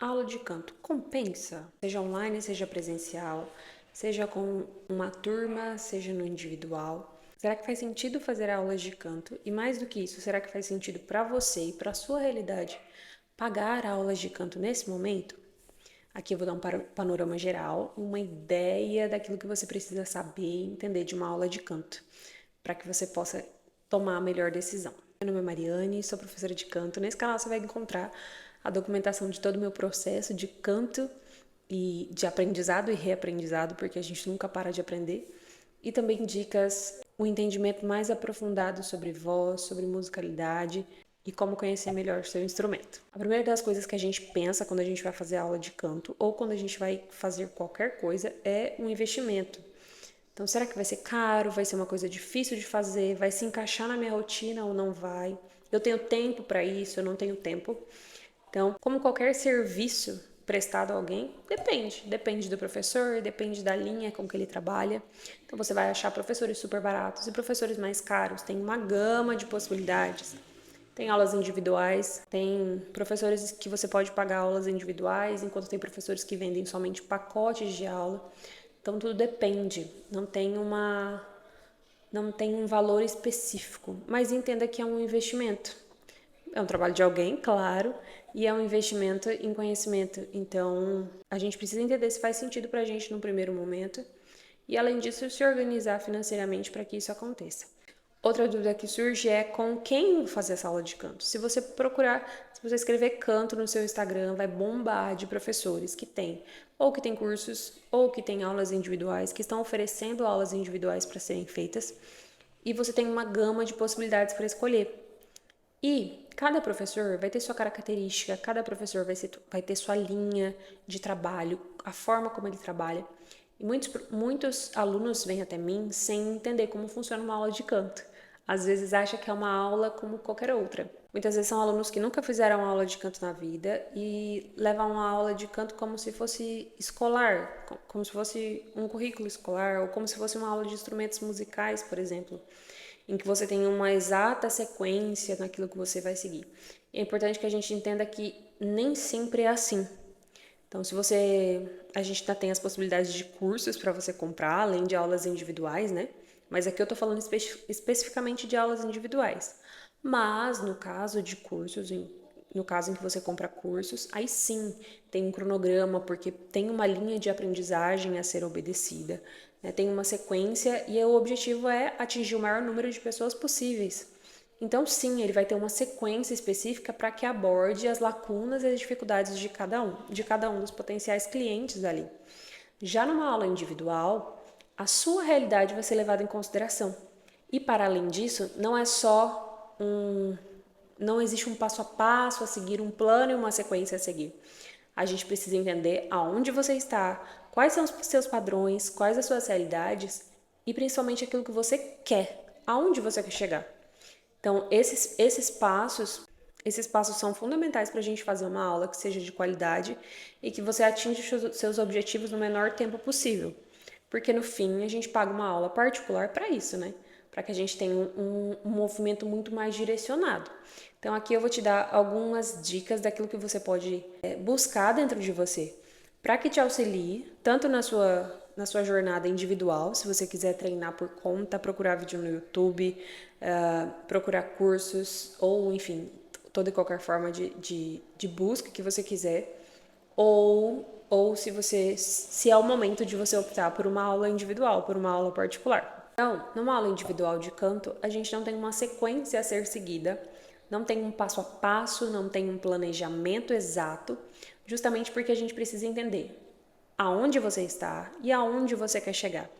Aula de canto compensa? Seja online, seja presencial, seja com uma turma, seja no individual. Será que faz sentido fazer aulas de canto? E mais do que isso, será que faz sentido para você e para a sua realidade pagar aulas de canto nesse momento? Aqui eu vou dar um panorama geral, uma ideia daquilo que você precisa saber e entender de uma aula de canto, para que você possa tomar a melhor decisão. Meu nome é Mariane, sou professora de canto. Nesse canal você vai encontrar a documentação de todo o meu processo de canto e de aprendizado e reaprendizado, porque a gente nunca para de aprender. E também dicas, um entendimento mais aprofundado sobre voz, sobre musicalidade e como conhecer melhor o seu instrumento. A primeira das coisas que a gente pensa quando a gente vai fazer aula de canto ou quando a gente vai fazer qualquer coisa é um investimento. Então, será que vai ser caro? Vai ser uma coisa difícil de fazer? Vai se encaixar na minha rotina ou não vai? Eu tenho tempo para isso? Eu não tenho tempo? Então, como qualquer serviço prestado a alguém, depende do professor, depende da linha com que ele trabalha. Então, você vai achar professores super baratos e professores mais caros. Tem uma gama de possibilidades. Tem aulas individuais, tem professores que você pode pagar aulas individuais, enquanto tem professores que vendem somente pacotes de aula. Então tudo depende, não tem um valor específico, mas entenda que é um investimento. É um trabalho de alguém, claro, e é um investimento em conhecimento. Então, a gente precisa entender se faz sentido pra gente no primeiro momento e, além disso, se organizar financeiramente para que isso aconteça. Outra dúvida que surge é com quem fazer essa aula de canto. Se você procurar, se você escrever canto no seu Instagram, vai bombar de professores que têm, ou que têm cursos, ou que têm aulas individuais, que estão oferecendo aulas individuais para serem feitas, e você tem uma gama de possibilidades para escolher. E cada professor vai ter sua característica, cada professor vai ter sua linha de trabalho, a forma como ele trabalha. E muitos alunos vêm até mim sem entender como funciona uma aula de canto. Às vezes acha que é uma aula como qualquer outra. Muitas vezes são alunos que nunca fizeram aula de canto na vida e levam a aula de canto como se fosse escolar, como se fosse um currículo escolar ou como se fosse uma aula de instrumentos musicais, por exemplo, em que você tem uma exata sequência naquilo que você vai seguir. É importante que a gente entenda que nem sempre é assim. Então, a gente ainda tem as possibilidades de cursos para você comprar, além de aulas individuais, né? Mas aqui eu tô falando especificamente de aulas individuais. Mas no caso de cursos, no caso em que você compra cursos, aí sim tem um cronograma, porque tem uma linha de aprendizagem a ser obedecida, né? Tem uma sequência e o objetivo é atingir o maior número de pessoas possíveis. Então, sim, ele vai ter uma sequência específica para que aborde as lacunas e as dificuldades de cada um dos potenciais clientes ali. Já numa aula individual, a sua realidade vai ser levada em consideração. E para além disso, não existe um passo a passo a seguir, um plano e uma sequência a seguir. A gente precisa entender aonde você está, quais são os seus padrões, quais as suas realidades e principalmente aquilo que você quer, aonde você quer chegar. Então, esses passos são fundamentais para a gente fazer uma aula que seja de qualidade e que você atinja os seus objetivos no menor tempo possível. Porque no fim a gente paga uma aula particular para isso, né? Para que a gente tenha um movimento muito mais direcionado. Então aqui eu vou te dar algumas dicas daquilo que você pode buscar dentro de você para que te auxilie tanto na sua jornada individual, se você quiser treinar por conta, procurar vídeo no YouTube, procurar cursos ou, enfim, toda e qualquer forma de busca que você quiser, ou se é o momento de você optar por uma aula individual, por uma aula particular. Então, numa aula individual de canto, a gente não tem uma sequência a ser seguida, não tem um passo a passo, não tem um planejamento exato, justamente porque a gente precisa entender aonde você está e aonde você quer chegar.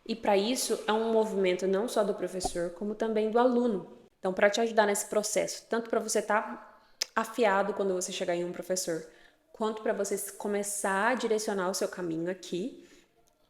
E para isso é um movimento não só do professor, como também do aluno. Então, para te ajudar nesse processo, tanto para você estar afiado quando você chegar em um professor, quanto para você começar a direcionar o seu caminho aqui,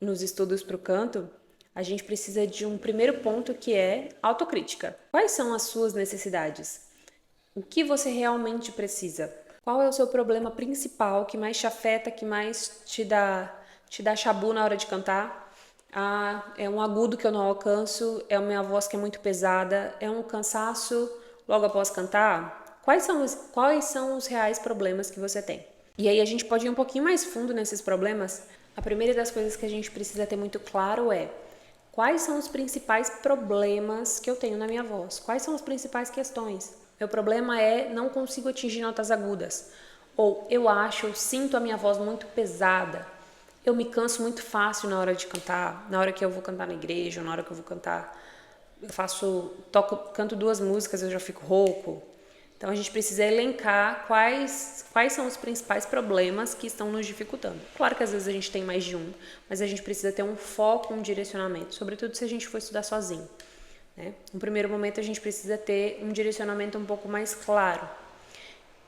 nos estudos para o canto, a gente precisa de um primeiro ponto que é autocrítica. Quais são as suas necessidades? O que você realmente precisa? Qual é o seu problema principal que mais te afeta, que mais te dá chabu na hora de cantar? Ah, é um agudo que eu não alcanço, é a minha voz que é muito pesada, é um cansaço logo após cantar? Quais são os reais problemas que você tem? E aí a gente pode ir um pouquinho mais fundo nesses problemas. A primeira das coisas que a gente precisa ter muito claro é: quais são os principais problemas que eu tenho na minha voz? Quais são as principais questões? Meu problema é não consigo atingir notas agudas. Ou eu sinto a minha voz muito pesada. Eu me canso muito fácil na hora de cantar, na hora que eu vou cantar na igreja, ou na hora que eu vou cantar, canto 2 músicas, eu já fico rouco. Então a gente precisa elencar quais são os principais problemas que estão nos dificultando. Claro que às vezes a gente tem mais de um, mas a gente precisa ter um foco, um direcionamento, sobretudo se a gente for estudar sozinho, né? No primeiro momento a gente precisa ter um direcionamento um pouco mais claro.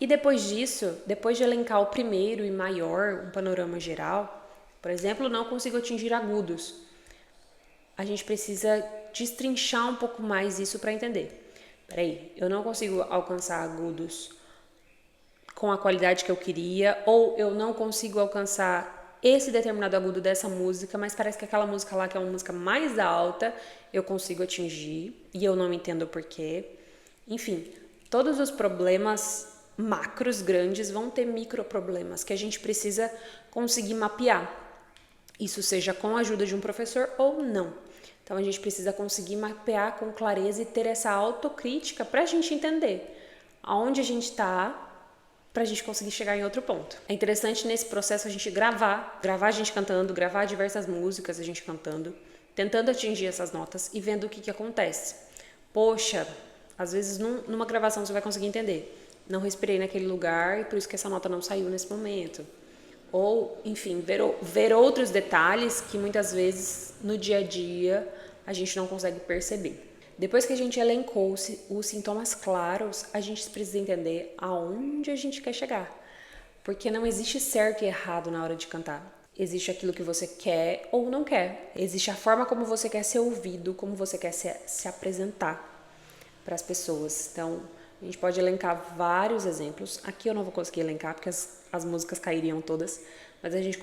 E depois disso, depois de elencar o primeiro e maior, um panorama geral, por exemplo, não consigo atingir agudos. A gente precisa destrinchar um pouco mais isso para entender. Peraí, eu não consigo alcançar agudos com a qualidade que eu queria, ou eu não consigo alcançar esse determinado agudo dessa música, mas parece que aquela música lá, que é uma música mais alta, eu consigo atingir, e eu não entendo o porquê. Enfim, todos os problemas macros grandes vão ter microproblemas que a gente precisa conseguir mapear. Isso seja com a ajuda de um professor ou não. Então a gente precisa conseguir mapear com clareza e ter essa autocrítica para a gente entender aonde a gente está, para a gente conseguir chegar em outro ponto. É interessante nesse processo a gente gravar a gente cantando, gravar diversas músicas a gente cantando, tentando atingir essas notas e vendo o que acontece. Poxa, às vezes numa gravação você vai conseguir entender. Não respirei naquele lugar e por isso que essa nota não saiu nesse momento. Ou, enfim, ver outros detalhes que muitas vezes no dia a dia a gente não consegue perceber. Depois que a gente elencou os sintomas claros, a gente precisa entender aonde a gente quer chegar. Porque não existe certo e errado na hora de cantar. Existe aquilo que você quer ou não quer. Existe a forma como você quer ser ouvido, como você quer se apresentar para as pessoas. Então, a gente pode elencar vários exemplos. Aqui eu não vou conseguir elencar porque as músicas cairiam todas, mas a gente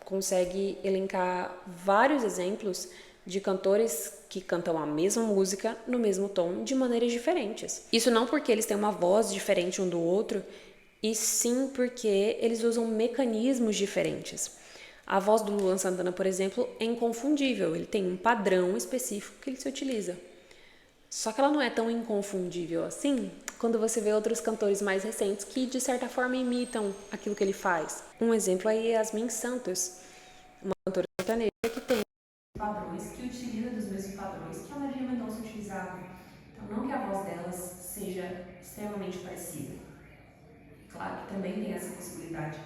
consegue elencar vários exemplos de cantores que cantam a mesma música no mesmo tom de maneiras diferentes. Isso não porque eles têm uma voz diferente um do outro, e sim porque eles usam mecanismos diferentes. A voz do Luan Santana, por exemplo, é inconfundível. Ele tem um padrão específico que ele se utiliza. Só que ela não é tão inconfundível assim quando você vê outros cantores mais recentes que, de certa forma, imitam aquilo que ele faz. Um exemplo é Yasmin Santos, uma cantora sertaneja que tem padrões, que utiliza dos mesmos padrões que a Marília Mendonça utilizava. Então, não que a voz delas seja extremamente parecida. Claro que também tem essa possibilidade,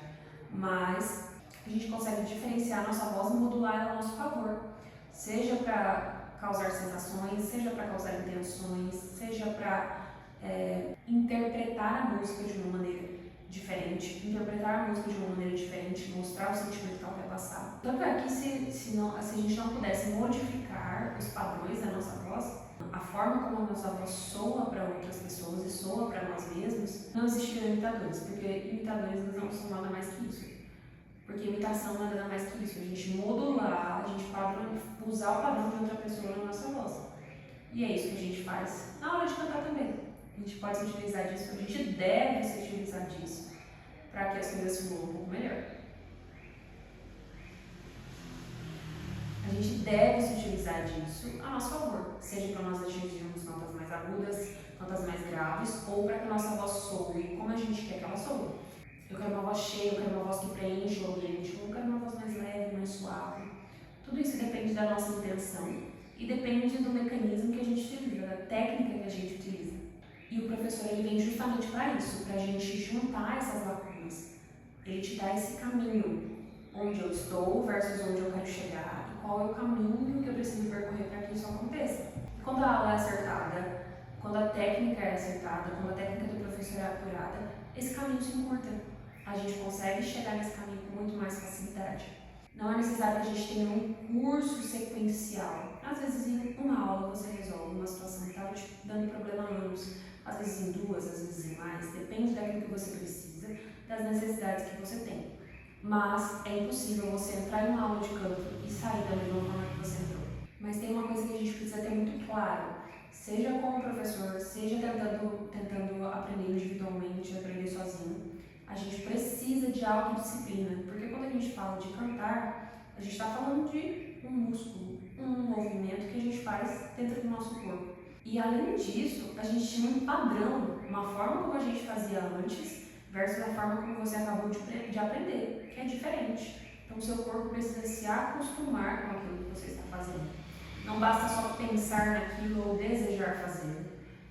mas a gente consegue diferenciar a nossa voz e modular ela a nosso favor, seja para causar sensações, seja para causar intenções, seja para interpretar a música de uma maneira diferente, mostrar o sentimento que ela quer passar. Tanto é que se a gente não pudesse modificar os padrões da nossa voz, a forma como a nossa voz soa para outras pessoas e soa para nós mesmos, não existiriam imitadores, porque imitadores não são nada mais que isso. Porque imitação não é nada mais que isso, a gente modular, a gente usar o padrão de outra pessoa na nossa voz. E é isso que a gente faz na hora de cantar também. A gente pode se utilizar disso, a gente deve se utilizar disso para que as coisas fluam um pouco melhor. A gente deve se utilizar disso a nosso favor, seja para nós atingirmos notas mais agudas, notas mais graves, ou para que a nossa voz soe como a gente quer que ela soe. Eu quero uma voz cheia, eu quero uma voz que preenche o ambiente, eu quero uma voz mais leve, mais suave. Tudo isso depende da nossa intenção e depende do mecanismo que a gente utiliza, da técnica que a gente utiliza. E o professor ele vem justamente para isso, para a gente juntar essas lacunas. Ele te dá esse caminho, onde eu estou versus onde eu quero chegar e qual é o caminho que eu preciso percorrer para que isso aconteça. E quando a aula é acertada, quando a técnica é acertada, quando a técnica do professor é apurada, esse caminho se encurta. A gente consegue chegar nesse caminho com muito mais facilidade. Não é necessário que a gente tenha um curso sequencial. Às vezes em uma aula você resolve uma situação que estava te dando problema há anos, às vezes em 2, às vezes em mais, depende daquilo que você precisa, das necessidades que você tem. Mas é impossível você entrar em uma aula de canto e sair da mesma forma que você entrou. Mas tem uma coisa que a gente precisa ter muito claro, seja como professor, seja tentando aprender individualmente, aprender sozinho, a gente precisa de autodisciplina, porque quando a gente fala de cantar, a gente está falando de um músculo, um movimento que a gente faz dentro do nosso corpo. E além disso, a gente tinha um padrão, uma forma como a gente fazia antes versus a forma como você acabou de aprender, que é diferente. Então, o seu corpo precisa se acostumar com aquilo que você está fazendo. Não basta só pensar naquilo ou desejar fazer.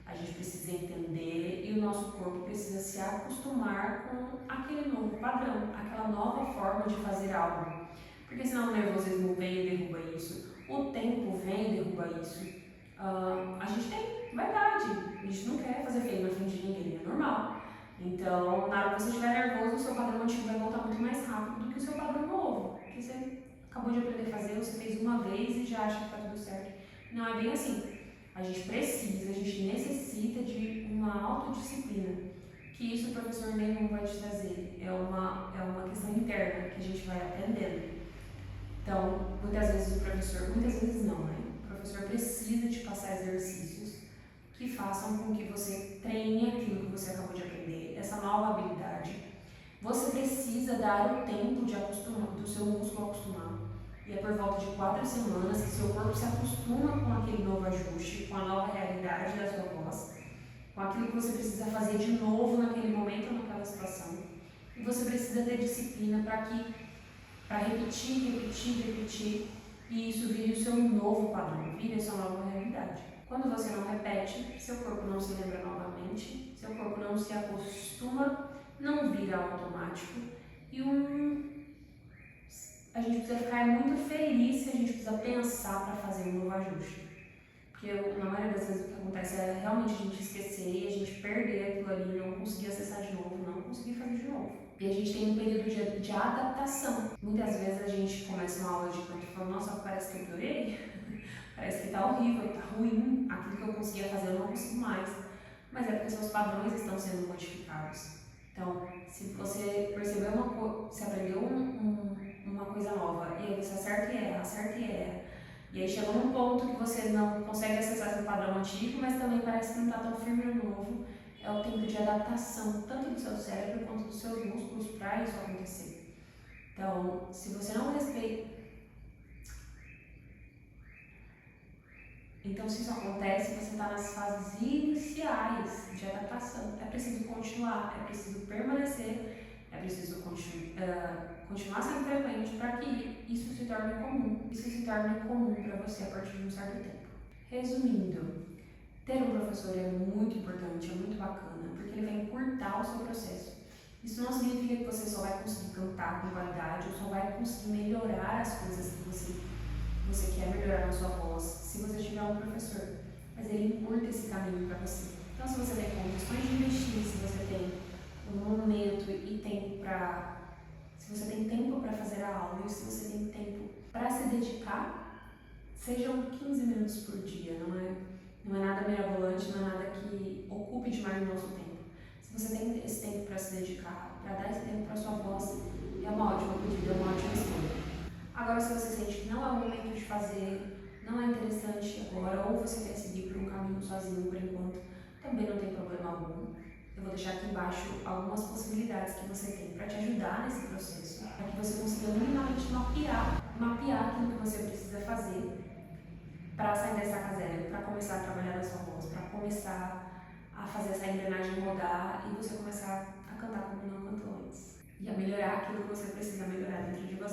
A gente precisa entender e o nosso corpo precisa se acostumar com aquele novo padrão, aquela nova forma de fazer algo. Porque senão o nervosismo vem e derruba isso, o tempo vem e derruba isso. A gente tem vaidade, a gente não quer fazer feio na frente de ninguém, é normal. Então, na hora que você estiver nervoso, o seu padrão antigo vai voltar muito mais rápido do que o seu padrão novo. Porque você acabou de aprender a fazer, você fez uma vez e já acha que está tudo certo. Não é bem assim. A gente precisa, a gente necessita de uma autodisciplina. Que isso o professor nenhum vai te trazer. É uma questão interna que a gente vai aprendendo. Então, muitas vezes o professor, muitas vezes não, né? O professor precisa te passar exercícios que façam com que você treine aquilo que você acabou de aprender, essa nova habilidade. Você precisa dar o tempo de acostumar, do seu músculo acostumar. E é por volta de 4 semanas que seu corpo se acostuma com aquele novo ajuste, com a nova realidade da sua voz, com aquilo que você precisa fazer de novo naquele momento ou naquela situação. E você precisa ter disciplina para repetir, e isso vire o seu novo padrão, vire a sua nova realidade. Quando você não repete, seu corpo não se lembra novamente, seu corpo não se acostuma, não vira automático e a gente precisa ficar muito feliz se a gente precisa pensar para fazer um novo ajuste. Porque na maioria das vezes o que acontece é realmente a gente esquecer e a gente perder aquilo ali, não conseguir acessar de novo, não conseguir fazer de novo. E a gente tem um período de adaptação. Muitas vezes a gente começa uma aula de canto e fala, nossa, parece que eu piorei, parece que tá horrível, tá ruim, aquilo que eu conseguia fazer eu não consigo mais. Mas é porque seus padrões estão sendo modificados. Então, se você percebeu uma coisa, se aprendeu uma coisa nova, e aí você acerta e erra, e aí chegou num ponto que você não consegue acessar seu padrão antigo, mas também parece que não está tão firme no novo, é o tempo de adaptação, tanto do seu cérebro quanto dos seus músculos para isso acontecer. Então, se você não respeita... Então, se isso acontece, você está nas fases iniciais de adaptação. É preciso continuar, é preciso permanecer, é preciso continuar sendo frequente para que isso se torne comum. Isso se torne comum para você a partir de um certo tempo. Resumindo, ter um professor é muito importante, é muito bacana, porque ele vai encurtar o seu processo. Isso não significa que você só vai conseguir cantar com qualidade ou só vai conseguir melhorar as coisas que você quer melhorar na sua voz, se você tiver um professor, mas ele encurta esse caminho para você. Então, se você tem condições de investir, se você tem um momento e tempo se você tem tempo para fazer a aula e se você tem tempo para se dedicar, sejam 15 minutos por dia, não é nada mirabolante, não é nada que ocupe demais o nosso tempo. Se você tem esse tempo para se dedicar, para dar esse tempo para sua voz, é uma ótima pedida, é uma ótima escolha. Agora, se você sente que não é o momento de fazer, não é interessante agora, ou você quer seguir por um caminho sozinho por enquanto, também não tem problema algum. Eu vou deixar aqui embaixo algumas possibilidades que você tem para te ajudar nesse processo, para que você consiga minimamente mapear aquilo que você precisa fazer para sair dessa caserna, para começar a trabalhar na sua voz, para começar a fazer essa engrenagem rodar e você começar a cantar como não cantou antes. E a melhorar aquilo que você precisa melhorar dentro de você.